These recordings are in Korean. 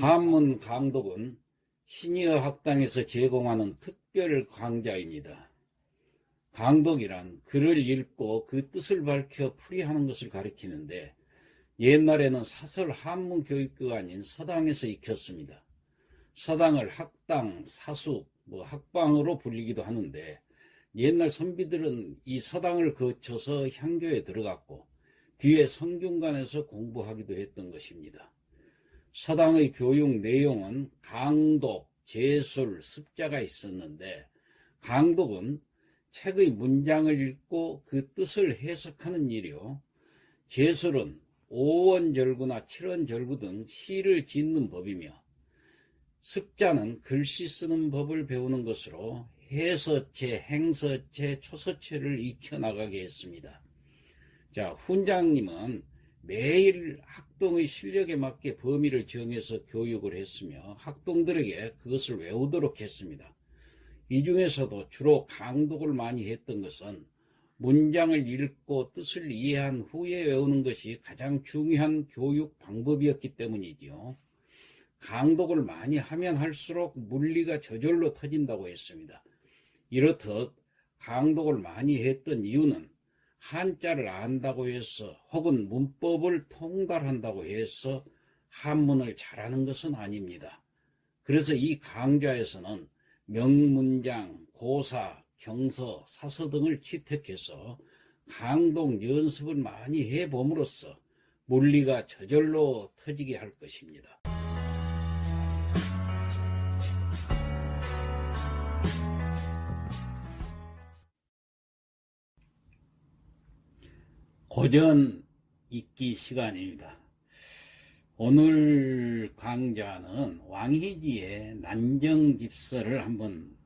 한문 강독은 시니어 학당에서 제공하는 특별 강좌입니다. 강독이란 글을 읽고 그 뜻을 밝혀 풀이하는 것을 가리키는데, 옛날에는 사설 한문 교육교가 아닌 서당에서 익혔습니다. 서당을 학당, 사숙, 학방으로 불리기도 하는데, 옛날 선비들은 이 서당을 거쳐서 향교에 들어갔고 뒤에 성균관에서 공부하기도 했던 것입니다. 서당의 교육 내용은 강독, 제술, 습자가 있었는데, 강독은 책의 문장을 읽고 그 뜻을 해석하는 일이요, 제술은 오원절구나 칠원절구 등 시를 짓는 법이며, 습자는 글씨 쓰는 법을 배우는 것으로 해서체, 행서체, 초서체를 익혀나가게 했습니다. 자, 훈장님은 매일 학동의 실력에 맞게 범위를 정해서 교육을 했으며 학동들에게 그것을 외우도록 했습니다. 이 중에서도 주로 강독을 많이 했던 것은 문장을 읽고 뜻을 이해한 후에 외우는 것이 가장 중요한 교육 방법이었기 때문이지요. 강독을 많이 하면 할수록 물리가 저절로 터진다고 했습니다. 이렇듯 강독을 많이 했던 이유는 한자를 안다고 해서 혹은 문법을 통달한다고 해서 한문을 잘하는 것은 아닙니다. 그래서 이 강좌에서는 명문장, 고사, 경서, 사서 등을 채택해서 강독 연습을 많이 해봄으로써 물리가 저절로 터지게 할 것입니다. 고전 읽기 시간입니다. 오늘 강좌는 왕희지의 난정집서를 한번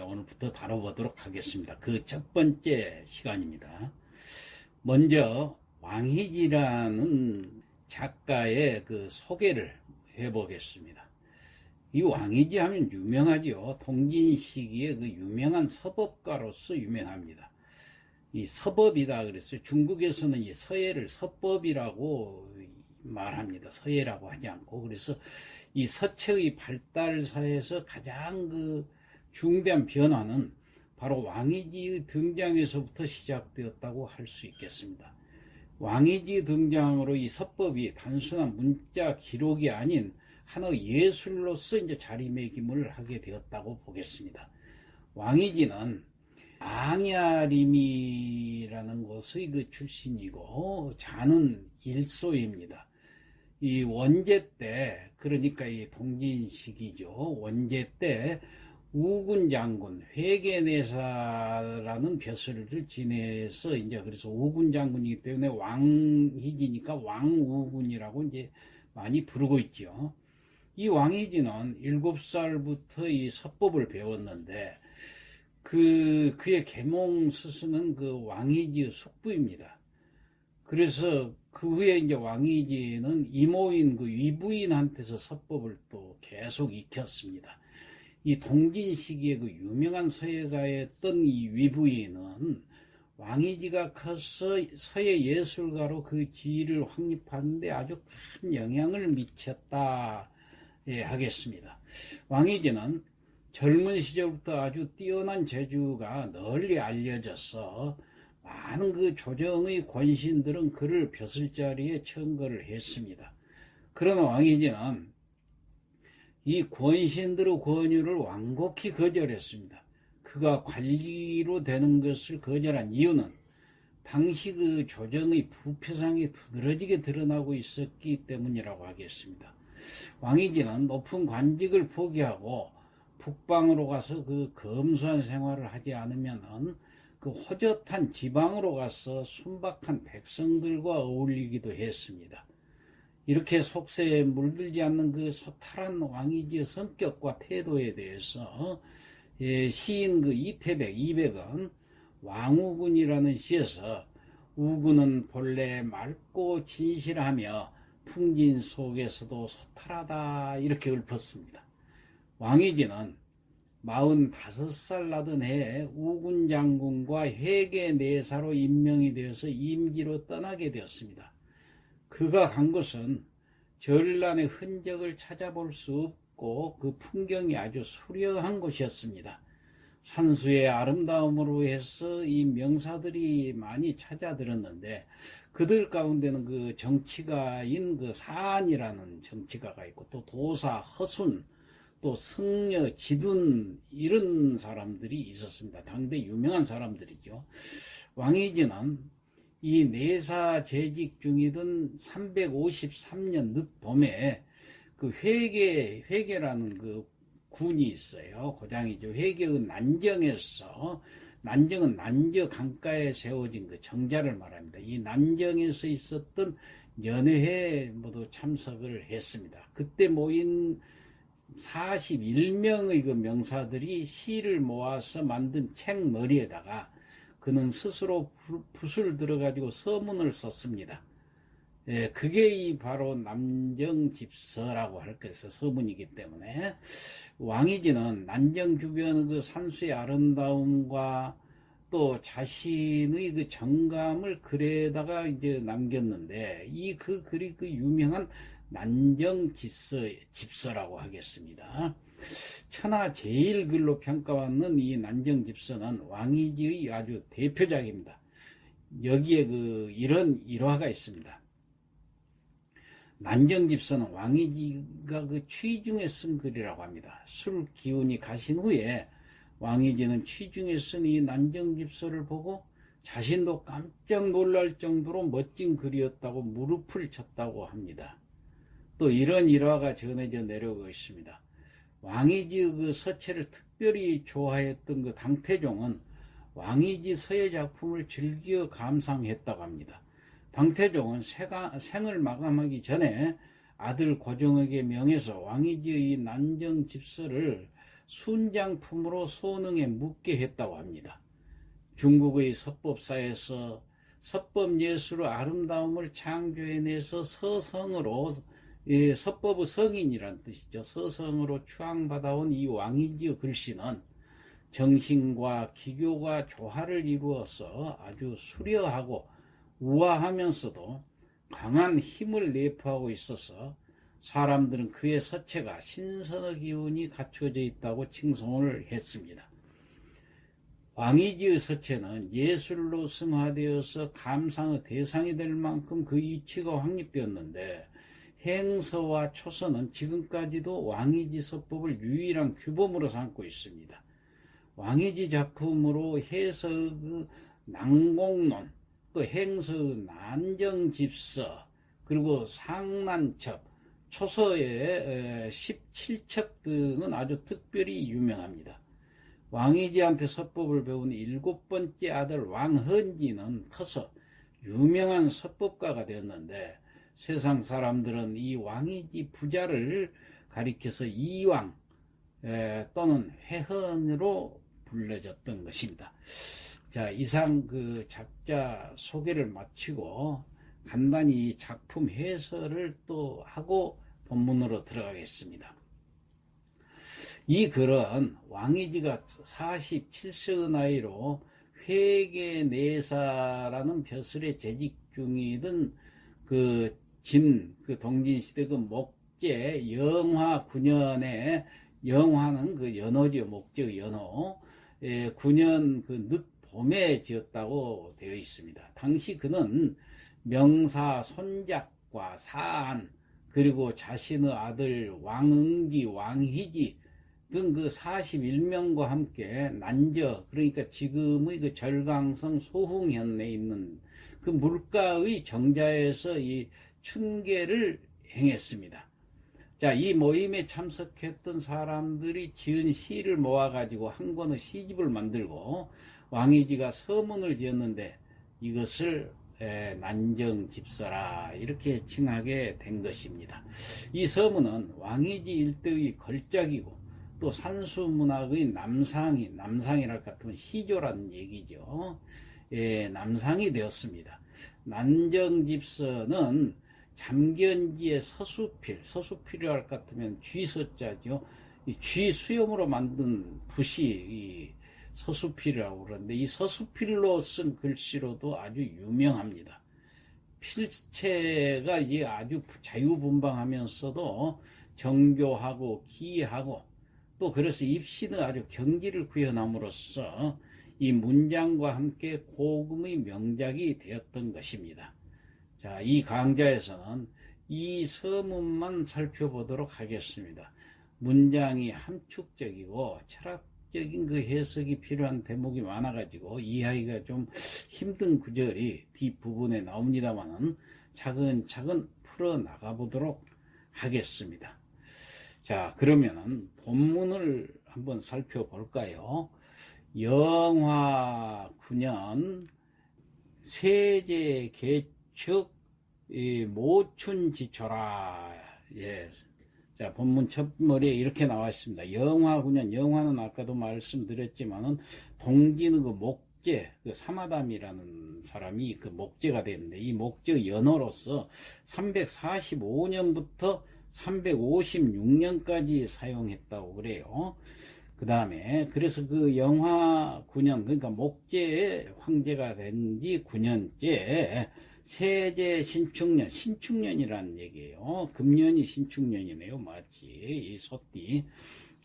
오늘부터 다뤄보도록 하겠습니다. 그 첫 번째 시간입니다. 먼저 왕희지라는 작가의 그 소개를 해보겠습니다. 이 왕희지 하면 유명하죠. 통진 시기의 그 유명한 서법가로서 유명합니다. 이 서법이다 그랬어요. 중국에서는 이 서예를 서법이라고 말합니다. 서예라고 하지 않고. 그래서 이 서체의 발달사에서 가장 그 중대한 변화는 바로 왕희지의 등장에서부터 시작되었다고 할 수 있겠습니다. 왕희지 등장으로 이 서법이 단순한 문자 기록이 아닌 하나의 예술로서 이제 자리매김을 하게 되었다고 보겠습니다. 왕희지는 앙야림이라는 곳의 그 출신이고 자는 일소입니다. 이 원제 때, 그러니까 이 동진 시기죠. 원제 때 우군 장군, 회계내사라는 벼슬을 지내서 이제 그래서 우군 장군이기 때문에 왕희지니까 왕우군이라고 이제 많이 부르고 있죠. 이 왕희지는 7살부터 이 서법을 배웠는데 그의 계몽 스승은 그 왕희지의 숙부입니다. 그래서 그 후에 이제 왕희지는 이모인 그 위부인한테서 서법을 또 계속 익혔습니다. 이 동진 시기에 그 유명한 서예가였던 이 위부인은 왕희지가 커서 서예 예술가로 그 지위를 확립하는데 아주 큰 영향을 미쳤다 하겠습니다. 왕희지는 젊은 시절부터 아주 뛰어난 재주가 널리 알려져서 많은 그 조정의 권신들은 그를 벼슬자리에 청거를 했습니다. 그러나 왕희지는 이 권신들의 권유를 완곡히 거절했습니다. 그가 관리로 되는 것을 거절한 이유는 당시 그 조정의 부패상이 두드러지게 드러나고 있었기 때문이라고 하겠습니다. 왕희지는 높은 관직을 포기하고 북방으로 가서 그 검소한 생활을 하지 않으면은 그 호젓한 지방으로 가서 순박한 백성들과 어울리기도 했습니다. 이렇게 속세에 물들지 않는 그 소탈한 왕희지의 성격과 태도에 대해서 시인 그 이백은 왕우군이라는 시에서 우군은 본래 맑고 진실하며 풍진 속에서도 소탈하다 이렇게 읊었습니다. 왕희지는 45살 나던 해에 우군 장군과 회계내사로 임명이 되어서 임기로 떠나게 되었습니다. 그가 간 곳은 전란의 흔적을 찾아볼 수 없고 그 풍경이 아주 수려한 곳이었습니다. 산수의 아름다움으로 해서 이 명사들이 많이 찾아들었는데 그들 가운데는 그 정치가인 그 사안이라는 정치가가 있고 또 도사, 허순, 또 승려, 지둔 이런 사람들이 있었습니다. 당대 유명한 사람들이죠. 왕이지는 이 내사 재직 중이던 353년 늦봄에 그 회계라는 그 군이 있어요. 고장이죠. 회계의 난정에서, 난정은 난저 강가에 세워진 그 정자를 말합니다. 이 난정에서 있었던 연회에 모두 참석을 했습니다. 그때 모인 41명의 그 명사들이 시를 모아서 만든 책머리에다가 그는 스스로 붓을 들어가지고 서문을 썼습니다. 예, 그게 바로 난정집서라고 할 것이죠. 서문이기 때문에. 왕이지는 난정 주변의 그 산수의 아름다움과 또 자신의 그 정감을 글에다가 이제 남겼는데, 그 글이 그 유명한 난정집서라고 하겠습니다. 천하 제일글로 평가받는 이 난정집서는 왕이지의 아주 대표작입니다. 여기에 이런 일화가 있습니다. 난정집서는 왕이지가 그 취중에 쓴 글이라고 합니다. 술 기운이 가신 후에 왕이지는 취중에 쓴 이 난정집서를 보고 자신도 깜짝 놀랄 정도로 멋진 글이었다고 무릎을 쳤다고 합니다. 또 이런 일화가 전해져 내려오고 있습니다. 왕이지의 그 서체를 특별히 좋아했던 그 당태종은 왕이지 서예 작품을 즐겨 감상했다고 합니다. 당태종은 생을 마감하기 전에 아들 고종에게 명해서 왕이지의 난정집서를 순장품으로 소능에 묻게 했다고 합니다. 중국의 서법사에서 서법예술의 아름다움을 창조해내서 서성으로, 서법의 성인이란 뜻이죠. 서성으로 추앙받아온 이 왕이지의 글씨는 정신과 기교가 조화를 이루어서 아주 수려하고 우아하면서도 강한 힘을 내포하고 있어서 사람들은 그의 서체가 신선의 기운이 갖춰져 있다고 칭송을 했습니다. 왕이지의 서체는 예술로 승화되어서 감상의 대상이 될 만큼 그 이치가 확립되었는데, 행서와 초서는 지금까지도 왕이지 서법을 유일한 규범으로 삼고 있습니다. 왕이지 작품으로 해서의 그 난공론, 또 행서의 난정집서, 그리고 상난첩, 초서의 17첩 등은 아주 특별히 유명합니다. 왕이지한테 서법을 배운 7번째 아들 왕헌지는 커서 유명한 서법가가 되었는데, 세상 사람들은 이 왕이지 부자를 가리켜서 이왕 또는 회헌으로 불려졌던 것입니다. 자, 이상 그 작자 소개를 마치고 간단히 작품 해설을 또 하고 본문으로 들어가겠습니다. 이 글은 왕이지가 47세의 나이로 회계내사라는 벼슬에 재직 중이던 그 동진시대 그 목제 영화 9년에, 영화는 그 연호죠. 목제의 연호. 9년 그 늦봄에 지었다고 되어 있습니다. 당시 그는 명사 손작과 사안, 그리고 자신의 아들 왕응기, 왕희지 등 그 41명과 함께 난저, 그러니까 지금의 그 절강성 소흥현에 있는 그 물가의 정자에서 이 춘계를 행했습니다. 자, 이 모임에 참석했던 사람들이 지은 시를 모아가지고 한 권의 시집을 만들고 왕이지가 서문을 지었는데 이것을 난정집서라 이렇게 칭하게 된 것입니다. 이 서문은 왕이지 일대의 걸작이고 또 산수문학의 남상이랄 것 같으면 시조라는 얘기죠. 남상이 되었습니다. 난정집서는 잠견지의 서수필이랄 것 같으면 쥐서자죠. 쥐 수염으로 만든 붓이 이 서수필이라고 그러는데, 이 서수필로 쓴 글씨로도 아주 유명합니다. 필체가 이제 아주 자유분방하면서도 정교하고 기이하고 또 그래서 입시는 아주 경지를 구현함으로써 이 문장과 함께 고금의 명작이 되었던 것입니다. 자, 이 강좌에서는 이 서문만 살펴보도록 하겠습니다. 문장이 함축적이고 철학적인 그 해석이 필요한 대목이 많아가지고 이해하기가 좀 힘든 구절이 뒷부분에 나옵니다만은 차근차근 풀어나가 보도록 하겠습니다. 자, 그러면은 본문을 한번 살펴볼까요? 영화 9년 세제 개축 모춘지초라. 예. 자, 본문 첫머리에 이렇게 나와 있습니다. 영화 9년, 영화는 아까도 말씀드렸지만은 동기는 그 목재, 그 사마담이라는 사람이 그 목재가 되는데 이 목재 연호로서 345년부터 356년까지 사용했다고 그래요. 그 다음에 그래서 그 영화 9년, 그러니까 목재의 황제가 된 지 9년째 세제 신축년, 신축년이라는 얘기예요. 금년이 신축년이네요. 마치 이 소띠.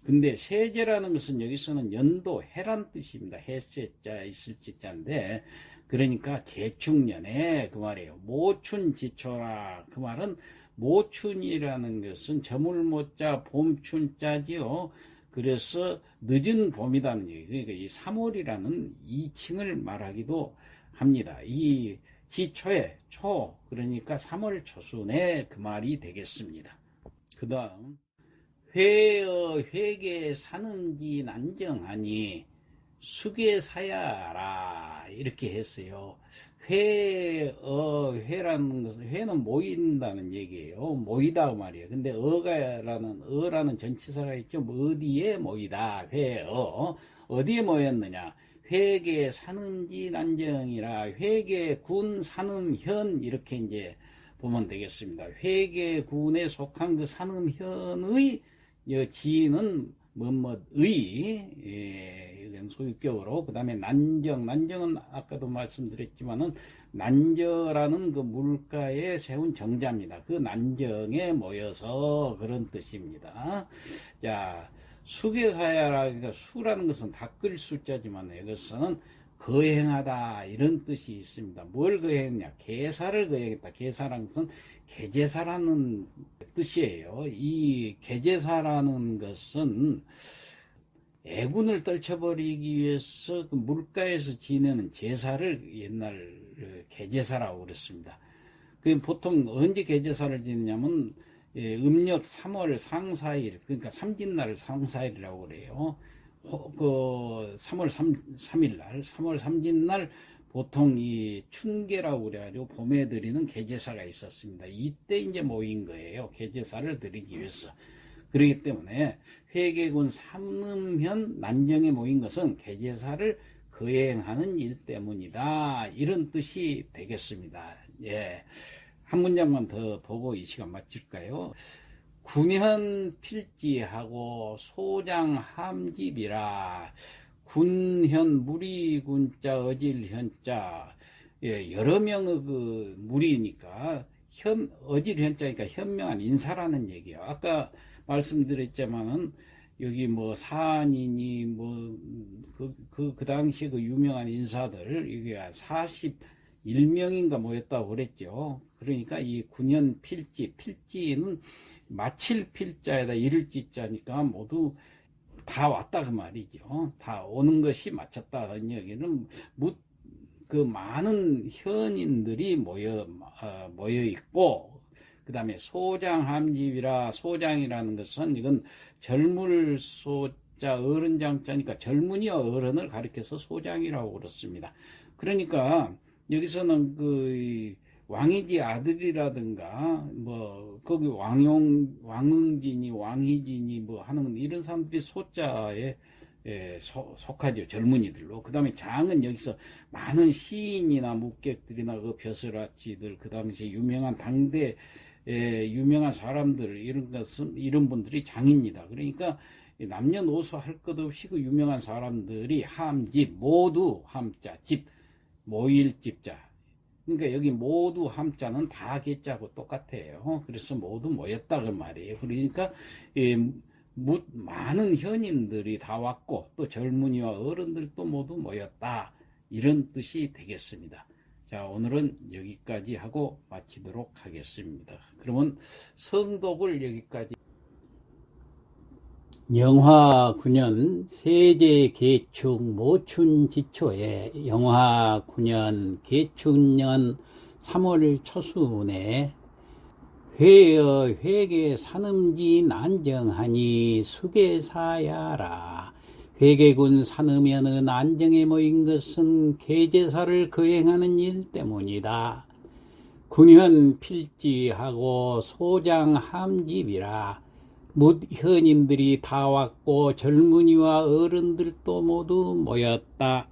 근데 세제라는 것은 여기서는 연도 해란 뜻입니다. 해세자 있을 지자인데 그러니까 개축년에 그 말이에요. 모춘지초라. 그 말은 모춘이라는 것은 저물모자 봄춘자지요. 그래서 늦은 봄이라는 얘기. 그러니까 이 3월이라는 이칭을 말하기도 합니다. 이 지초에 초, 그러니까 3월 초순에 그 말이 되겠습니다. 그 다음 회어 회계 산음지 난정하니 수계사야라 이렇게 했어요. 회라는 것은 회는 모인다는 얘기예요. 모이다 말이에요. 근데 어라는 전치사가 있죠. 어디에 모이다. 회어 어디에 모였느냐. 회계 산음지 난정이라 회계군 산음현 이렇게 이제 보면 되겠습니다. 회계군에 속한 그 산음현의 지인은 뭐뭐의 이건 소유격으로 그 다음에 난정은 아까도 말씀드렸지만은 난저라는 그 물가에 세운 정자입니다. 그 난정에 모여서 그런 뜻입니다. 자, 수계사야라니까 수라는 것은 닦을 숫자지만 이것은 거행하다 이런 뜻이 있습니다. 뭘 거행했냐? 계사를 거행했다. 계사라는 것은 계제사라는 뜻이에요. 이 계제사라는 것은 애군을 떨쳐버리기 위해서 그 물가에서 지내는 제사를 옛날 계제사라고 그랬습니다. 그 보통 언제 계제사를 지내냐면 음력 3월 상사일, 그러니까 삼진날 상사일이라고 그래요. 그 3월 3일 날, 3월 삼진날 보통 이 춘계라고 그래가지고 봄에 드리는 계제사가 있었습니다. 이때 이제 모인 거예요. 계제사를 드리기 위해서. 그렇기 때문에 회계군 삼음현 난정에 모인 것은 계제사를 거행하는 일 때문이다. 이런 뜻이 되겠습니다. 예. 한 문장만 더 보고 이 시간 마칠까요? 군현 필지하고 소장 함집이라. 군현 무리군자 어질현자. 예, 여러 명의 그 무리니까 어질현자니까 현명한 인사라는 얘기예요. 아까 말씀드렸지만은 여기 뭐 사안이니 뭐 그 당시 그 유명한 인사들 이게 41명인가 모였다고 그랬죠. 그러니까 이 군현 필지는 마칠 필자에다 이를 지자니까 모두 다 왔다 그 말이죠. 다 오는 것이 마쳤다는 얘기는 그 많은 현인들이 모여 있고 그 다음에 소장함집이라. 소장이라는 것은 이건 젊을 소자 어른장자니까 젊은이와 어른을 가리켜서 소장이라고 그렇습니다. 그러니까 여기서는 그 왕이지 아들이라든가 뭐 거기 왕응진이 왕희진이 뭐 하는 이런 사람들이 소자에 속하죠. 젊은이들로. 그 다음에 장은 여기서 많은 시인이나 묵객들이나 그 벼슬아치들 그 당시 유명한 당대 유명한 사람들 이런 분들이 장입니다. 그러니까 남녀노소 할 것 없이 그 유명한 사람들이 함집 모두 함자 집 모일 집자 그러니까 여기 모두 함자는 다 개자고 똑같아요. 그래서 모두 모였다 그 말이에요. 그러니까 많은 현인들이 다 왔고 또 젊은이와 어른들도 모두 모였다, 이런 뜻이 되겠습니다. 자, 오늘은 여기까지 하고 마치도록 하겠습니다. 그러면 성독을 여기까지. 영화 9년 세제 개축 모춘 지초에 영화 9년 개축년 3월 초순에 회의 회계 산음지 난정하니 수계사야라. 회계군 산음연의 난정에 모인 것은 계제사를 거행하는 일 때문이다. 군현 필지하고 소장 함집이라. 묻 현인들이 다 왔고 젊은이와 어른들도 모두 모였다.